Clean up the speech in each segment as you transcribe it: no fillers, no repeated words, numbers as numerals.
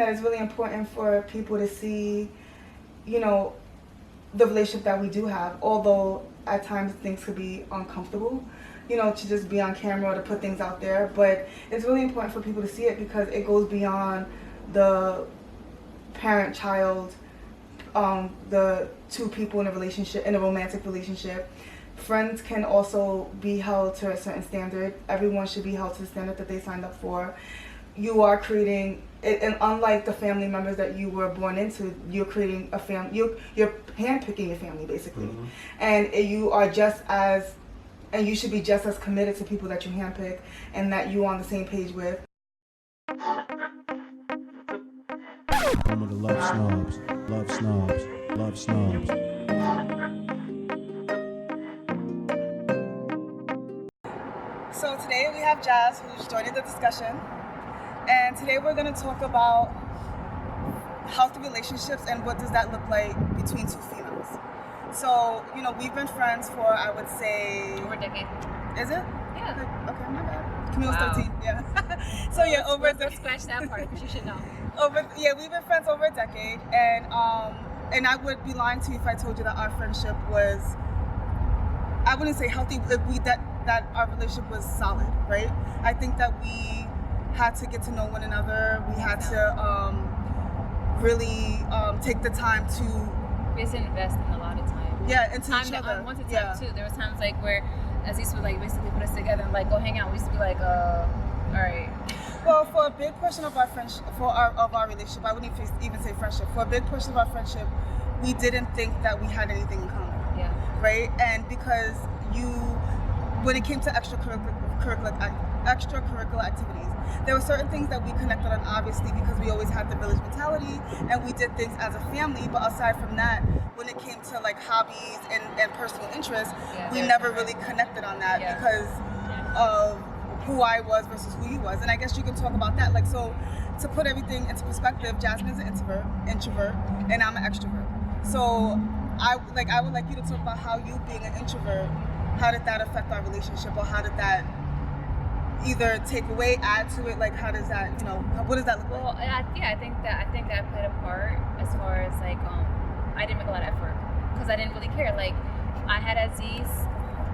that it's really important for people to see, you know, the relationship that we do have, although at times things could be uncomfortable, you know, to just be on camera or to put things out there. But it's really important for people to see it because it goes beyond the parent-child, the two people in a relationship, in a romantic relationship. Friends can also be held to a certain standard. Everyone should be held to the standard that they signed up for. You are creating, and unlike the family members that you were born into, you're creating a family. You're handpicking your family basically, and you are just as, and you should be just as committed to people that you handpick and that you're on the same page with. One of the love snobs, love snobs, love snobs. So today we have Jazz, who's joining the discussion, and today we're going to talk about healthy relationships and what does that look like between two females. So, you know, we've been friends for, I would say, over a decade. Is it? Yeah. Okay, my bad. Camille's Wow. 13. Yeah. So yeah, over a decade. Let's scratch that part because you should know. We've been friends over a decade, and I would be lying to you if I told you that our friendship was, I wouldn't say healthy, but that our relationship was solid, right? I think that we had to get to know one another. We had to really take the time to basically invest in a lot of time. Yeah, into time each that other. unwanted time Yeah. too. There was times like where Aziz would like basically put us together and like go hang out. We used to be like, all right. Well, for a big portion of our friendship, of our relationship, I wouldn't even say friendship. For a big portion of our friendship, we didn't think that we had anything in common. Yeah. Right? And because when it came to extracurricular activities, there were certain things that we connected on, obviously, because we always had the village mentality and we did things as a family. But aside from that, when it came to like hobbies and personal interests, we never really connected on that because of who I was versus who you was. And I guess you can talk about that. Like, so to put everything into perspective, Jasmine's an introvert, and I'm an extrovert. So I would like you to talk about how you being an introvert, how did that affect our relationship, or how did that either take away, add to it? Like, how does that, you know, what does that look like? Well, I think that played a part as far as like I didn't make a lot of effort because I didn't really care. Like, I had Aziz.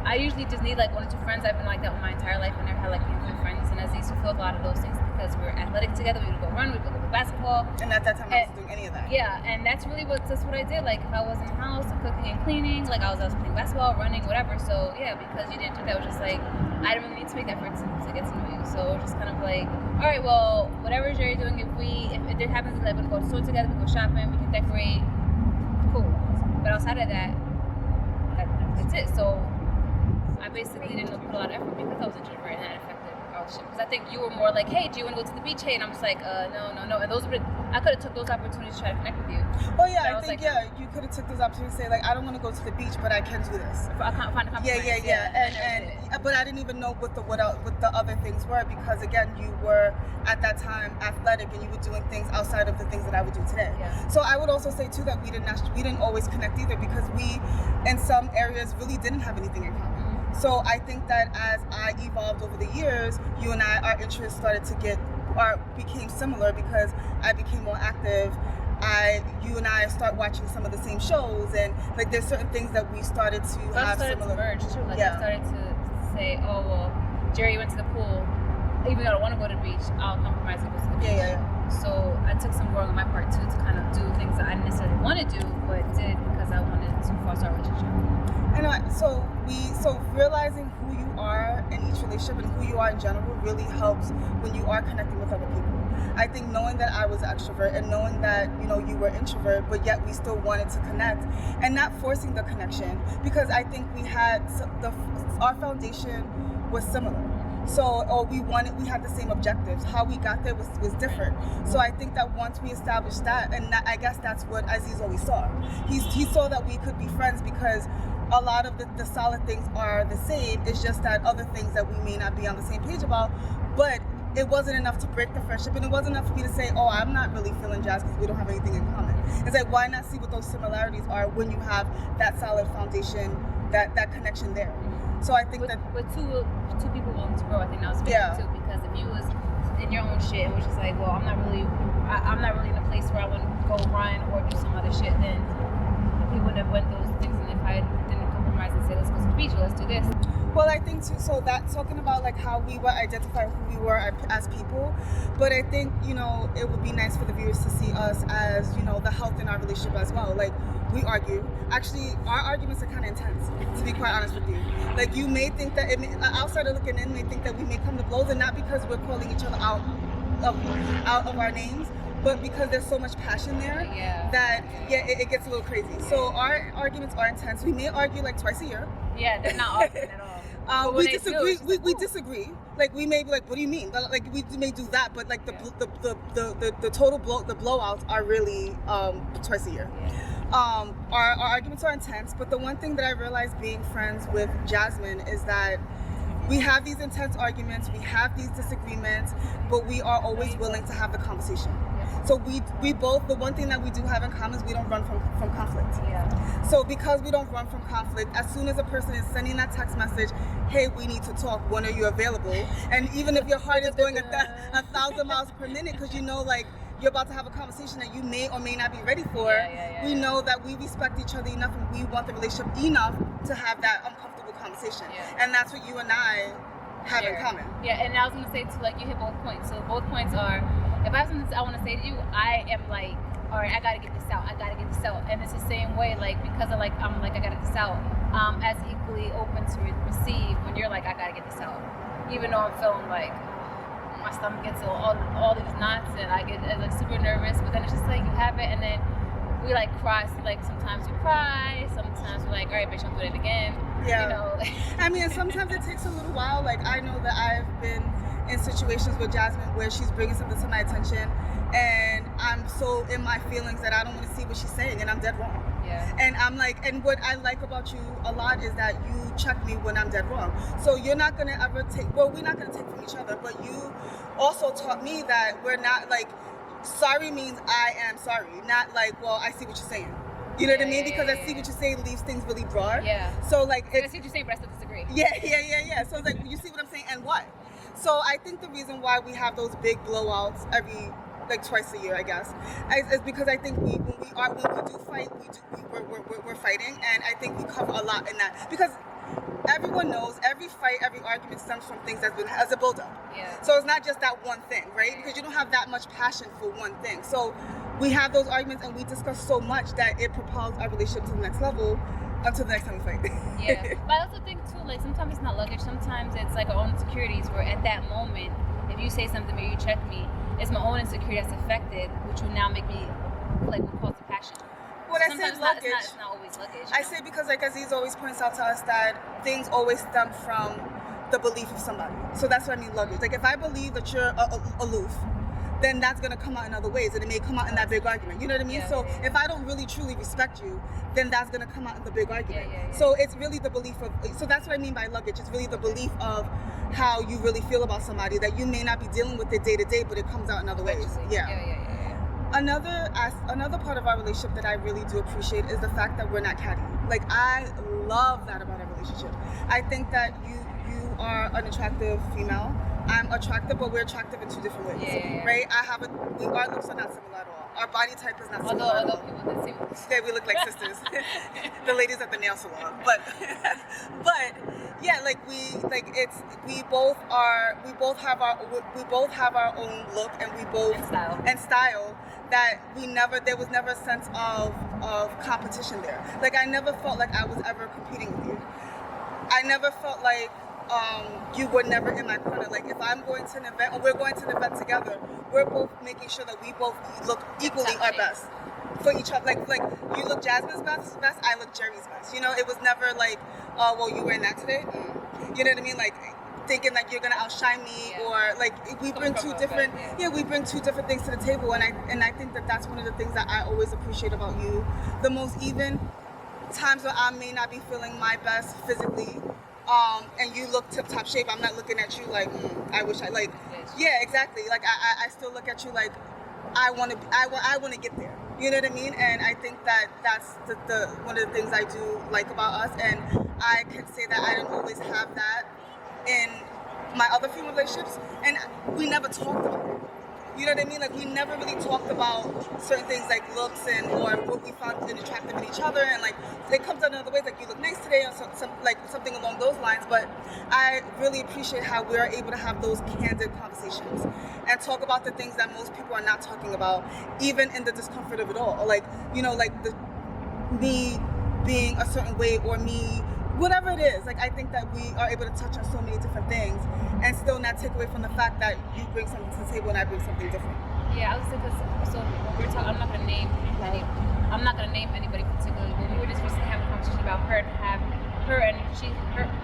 I usually just need like one or two friends. I've been like that my entire life. I never had like people friends, and Aziz fulfilled a lot of those things because we were athletic together. We would go run, we would go play basketball. And at that time, I wasn't doing any of that. Yeah, and that's really what I did. Like, if I was in the house, cooking and cleaning, like I was playing basketball, running, whatever. So yeah, because you didn't do that, it was just like I didn't really need to make that effort to get to know you. So it was just kind of like, all right, well, whatever Jerri doing, if it happens, like we go to the store together, we go shopping, we can decorate, cool. But outside of that, that's it. So I basically didn't put a lot of effort because I was introverted, and that affected our relationship. Because I think you were more like, hey, do you want to go to the beach? Hey, and I'm just like, no. And those were, I could have took those opportunities to try to connect with you. Oh yeah, I think like, you could have took those opportunities to say like, I don't want to go to the beach, but I can do this. I can't find a compromise. And but I didn't even know what the other things were because again, you were at that time athletic and you were doing things outside of the things that I would do today. Yeah. So I would also say too that we didn't always connect either because we, in some areas, really didn't have anything in common. So I think that as I evolved over the years, you and I, our interests became similar because I became more active. You and I start watching some of the same shows, and like there's certain things that we started to have similar. To merge too. Like I started to say, oh well, Jerri went to the pool. Even though I don't want to go to the beach, I'll compromise and go to the beach. Yeah. So I took some growing on my part too to kind of do things that I didn't necessarily want to do, but did because I wanted to foster our relationship. And so realizing who you are in each relationship and who you are in general really helps when you are connecting with other people. I think knowing that I was an extrovert and knowing that, you know, you were introvert, but yet we still wanted to connect and not forcing the connection because I think we had our foundation was similar. So, we had the same objectives. How we got there was different. So I think that once we established that, and I guess that's what Aziz always saw. He saw that we could be friends because a lot of the solid things are the same. It's just that other things that we may not be on the same page about. But it wasn't enough to break the friendship, and it wasn't enough for me to say, oh, I'm not really feeling Jazz because we don't have anything in common. It's like, why not see what those similarities are when you have that solid foundation, that connection there. So I think with two people willing to grow, I think that was big too. Because if you was in your own shit and was just like, well, I'm not really in a place where I want to go run or do some other shit, then we wouldn't have went those things. And if I didn't compromise and say, let's go to the beach, or let's do this. Well, I think too, so that talking about like how we were identifying who we were as people, but I think, you know, it would be nice for the viewers to see us as, you know, the health in our relationship as well. Like, we argue. Actually, our arguments are kind of intense, to be quite honest with you. Like, you may think that, an outsider looking in may think that we may come to blows, and not because we're calling each other out of our names, but because there's so much passion there that, it gets a little crazy. So our arguments are intense. We may argue like twice a year. Yeah, they're not often at all. We disagree. We disagree. Like, we may be like, what do you mean? But like, we may do that, but like the total blowouts are really twice a year. Our arguments are intense, but the one thing that I realized being friends with Jasmine is that we have these intense arguments, we have these disagreements, but we are always willing to have the conversation. So we both, the one thing that we do have in common is we don't run from conflict. So because we don't run from conflict, as soon as a person is sending that text message, hey, we need to talk, when are you available? And even if your heart is going 1,000 miles per minute, because you know, like, you're about to have a conversation that you may or may not be ready for, we know that we respect each other enough and we want the relationship enough to have that uncomfortable conversation. And that's what you and I have in common. Yeah, and I was going to say too, like, you hit both points. So both points are, if I have something I want to say to you, I am like, all right, I got to get this out. And it's the same way, like, because of, like, I'm like, I got to get this out. As equally open to receive when you're like, I got to get this out. Even though I'm feeling like, my stomach gets all these knots and I get like super nervous, but then it's just like you have it, and then we like cry. So, like, sometimes we cry, sometimes we're like, all right, bitch, I'm doing it again. You know? I mean, sometimes it takes a little while. Like, I know that I've been in situations with Jasmine where she's bringing something to my attention and I'm so in my feelings that I don't want to see what she's saying, and I'm dead wrong. And I'm like, and what I like about you a lot is that you check me when I'm dead wrong. So you're not going to ever take, well, we're not going to take from each other, but you also taught me that we're not like, sorry means I am sorry, not like, well, I see what you're saying. You know what I mean? Because I see what you're saying leaves things really broad. So like, I see what you're saying, but I still disagree. So it's like, you see what I'm saying, and what? So I think the reason why we have those big blowouts every, like, twice a year, I guess, is because I think when we do fight, we're fighting, and I think we cover a lot in that, because everyone knows every fight, every argument stems from things as a build-up. So it's not just that one thing, right? Because you don't have that much passion for one thing. So we have those arguments and we discuss so much that it propels our relationship to the next level until the next time we fight. But I also think too, like, sometimes it's not luggage, sometimes it's like our own insecurities, where at that moment, if you say something or you check me, it's my own insecurity that's affected, which will now make me, like, cause to passion. When I say luggage, it's not always luggage. I say because, like, Aziz always points out to us that things always stem from the belief of somebody. So that's what I mean, luggage. Like, if I believe that you're aloof, then that's going to come out in other ways, and it may come out in that big argument. You know what I mean? So if I don't really truly respect you, then that's going to come out in the big argument. So it's really the belief of, so that's what I mean by luggage. It's really the belief of how you really feel about somebody, that you may not be dealing with it day to day, but it comes out in other ways. Another part of our relationship that I really do appreciate is the fact that we're not catty. Like, I love that about our relationship. I think that you are an attractive female. I'm attractive, but we're attractive in two different ways, right? Our looks are not similar at all. Our body type is not similar at all. People that Yeah, we look like sisters. The ladies at the nail salon. But yeah, like we both have our own look, and we both and style that there was never a sense of competition there. Like, I never felt like I was ever competing with you. I never felt like you were never in my corner. Like, if I'm going to an event or we're going to an event together, we're both making sure that we both look equally our best for each other. Like you look Jasmine's best, I look Jerri's best. You know, it was never like, oh, well, you wearing that today? You know what I mean? Like, thinking that you're gonna outshine me, or like we bring two different things to the table, and I think that that's one of the things that I always appreciate about you the most. Even times where I may not be feeling my best physically, and you look tip top shape, I'm not looking at you like, I wish I, like, yeah, exactly. Like, I still look at you like, I want to get there. You know what I mean? And I think that that's the one of the things I do like about us, and I can say that I didn't always have that in my other female relationships, and we never talked about it. You know what I mean? Like, we never really talked about certain things like looks and or what we found attractive in each other, and like it comes out in other ways, like you look nice today or like something along those lines. But I really appreciate how we are able to have those candid conversations and talk about the things that most people are not talking about, even in the discomfort of it all. Or like, you know, like me being a certain way, or me, whatever it is. Like, I think that we are able to touch on so many different things and still not take away from the fact that you bring something to the table and I bring something different. Yeah, I was thinking, so when we're talking, I'm not gonna name anybody particularly, but we were just recently having a conversation about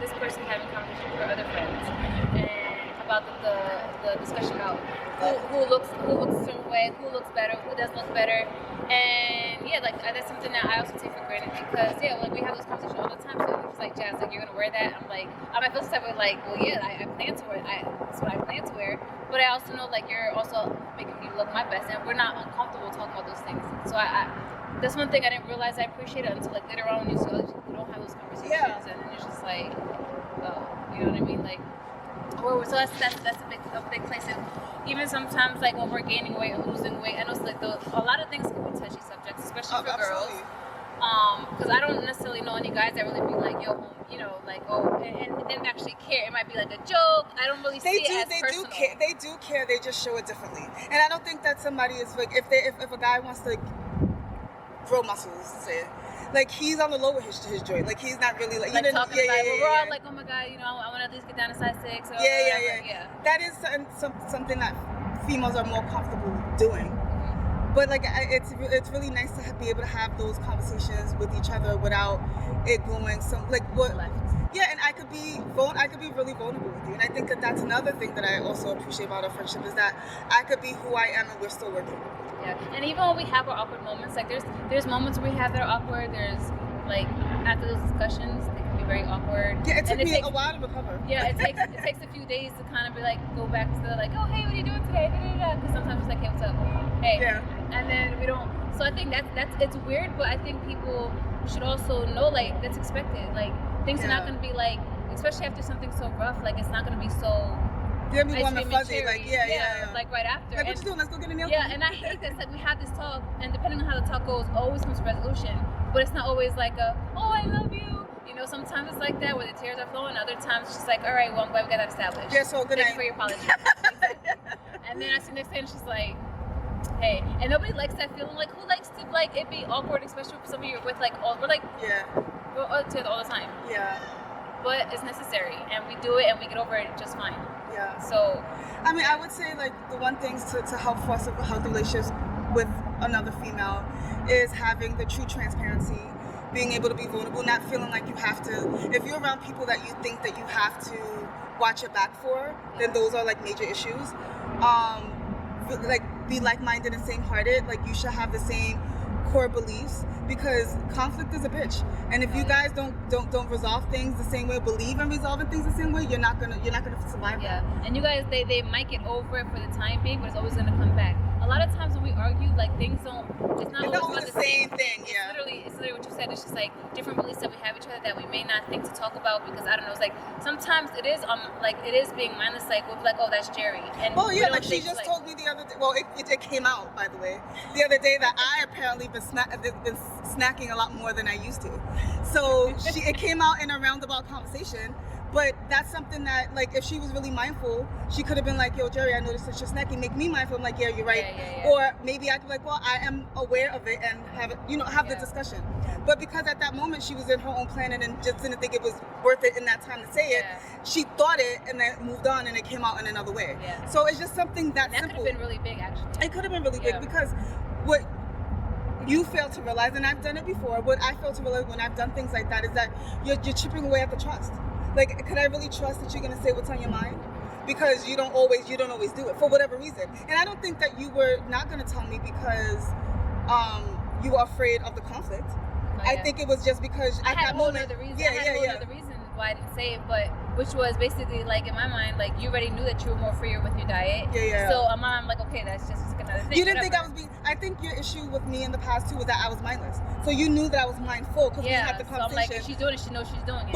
this person having a conversation with her other friends, and about the discussion about who looks a certain way, who looks better, who doesn't look better. And yeah, like that's something that I also take for granted, because yeah, like we have those conversations all the time. So it's like, Jazz, like, you're gonna wear that? I'm like, I might feel some type of like, well, yeah, I plan to wear it. That's what I plan to wear. But I also know, like, you're also making me look my best, and we're not uncomfortable talking about those things. So I that's one thing I didn't realize I appreciate it until like later on when you don't have those conversations, and then it's just like, well, you know what I mean, like. So that's a big place. And even sometimes, like when we're gaining weight or losing weight, I know it's like a lot of things can be touchy subjects, especially for girls. Because I don't necessarily know any guys that really be like, yo, you know, like, oh, and then actually care. It might be like a joke. I don't really see it as personal. They do care. They just show it differently. And I don't think that somebody is like, if a guy wants to grow muscles, say, like, he's on the low with his joint. Like, he's not really like, talking about, we're all like, oh my God, you know, I want to at least get down to size 6. Or yeah. That is something that females are more comfortable doing. But like, it's really nice to be able to have those conversations with each other without it going Yeah, and I could be really vulnerable with you, and I think that that's another thing that I also appreciate about our friendship, is that I could be who I am, and we're still working. Yeah, and even when we have our awkward moments, like there's moments where we have that are awkward. There's like after those discussions, they can be very awkward. Yeah, it took me a while to recover. Yeah, it takes a few days to kind of be like go back to the like, oh hey, what are you doing today? Because sometimes it's like, hey, what's up? Hey, yeah. And then we don't. So I think that's it's weird, but I think people should also know, like, that's expected. Like, things are not going to be like, especially after something so rough, like it's not going to be so. Yeah, me warm and fuzzy, like like right after. Like, what you doing? Let's go get a meal. Yeah, and I hate this. Like, we have this talk, and depending on how the talk goes, always comes to resolution. But it's not always like a, oh, I love you. You know, sometimes it's like that where the tears are flowing. Other times it's just like, all right, well, I'm glad we got that established. Yeah, so good night. Thank you for your apology. And then I see next day, and she's like, hey, and nobody likes that feeling. Like, who likes to like it be awkward, especially for somebody you're with? Like, we're together all the time. Yeah. But it's necessary, and we do it, and we get over it just fine. Yeah. So, I mean, I would say, like, the one thing to help foster healthy relationships with another female is having the true transparency, being able to be vulnerable, not feeling like you have to. If you're around people that you think that you have to watch your back for, then those are like major issues. Like, be like-minded and same-hearted. Like, you should have the same core beliefs, because conflict is a bitch, and if you guys don't resolve things the same way, believe in resolving things the same way, you're not gonna survive. Yeah, and you guys, they might get over it for the time being, but it's always gonna come back. A lot of times when we argue, like, it's not always the same thing. Yeah, it's literally what you said. It's just like different beliefs that we have each other that we may not think to talk about, because I don't know. It's like sometimes it is being mindless. Like we'll be like, oh, that's Jerri. And like she just told me the other day. Well, it came out, by the way, the other day that I apparently been snacking a lot more than I used to. So it came out in a roundabout conversation. But that's something that, like, if she was really mindful, she could have been like, yo, Jerri, I noticed that you're snacking. Make me mindful. I'm like, yeah, you're right. Yeah. Or maybe I could be like, well, I am aware of it, and have the discussion. But because at that moment she was in her own planet and just didn't think it was worth it in that time to say it, she thought it and then moved on, and it came out in another way. Yeah. So it's just something that simple. That could have been really big, actually. It could have been really big, because what you fail to realize, and I've done it before, what I fail to realize when I've done things like that is that you're chipping away at the trust. Like, could I really trust that you're going to say what's on your mind? Because you don't always do it for whatever reason. And I don't think that you were not going to tell me because you were afraid of the conflict. I think it was just because at that moment. I had a whole other reason why I didn't say it, but which was basically like in my mind, like you already knew that you were more freer with your diet. Yeah. So I'm like, okay, that's just another thing. You didn't think I whatever. was being. I think your issue with me in the past too was that I was mindless. So you knew that I was mindful because we had the So I'm like, conversation. if she's doing it, she knows she's doing it.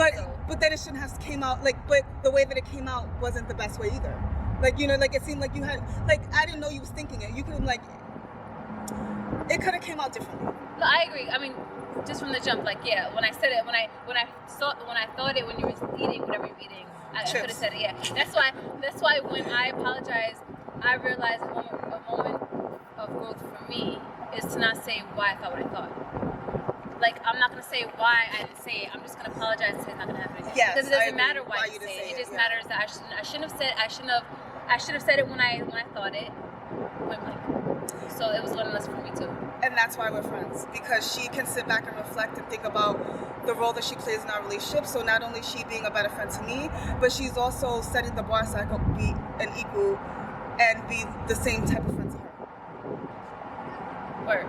But then it shouldn't have came out like. But the way that it came out wasn't the best way either. Like, you know, like it seemed like you had like I didn't know you was thinking it. You could have like. It could have came out differently. No, I agree. I mean, just from the jump, like yeah, when I said it, when I thought it when you were eating whatever you're eating, I could have said it. Yeah, that's why when I apologize, I realized a moment of growth for me is to not say why I thought what I thought. Like I'm not gonna say why I didn't say it. I'm just gonna apologize and say it's not gonna happen again. Yes, because it doesn't matter why you didn't say it. It just yeah. matters that I shouldn't have said it when I thought it. Point blank. So it was one less for me too. And that's why we're friends, because she can sit back and reflect and think about the role that she plays in our relationship. So not only is she being a better friend to me, but she's also setting the bar so I can be an equal and be the same type of friend to her. Word.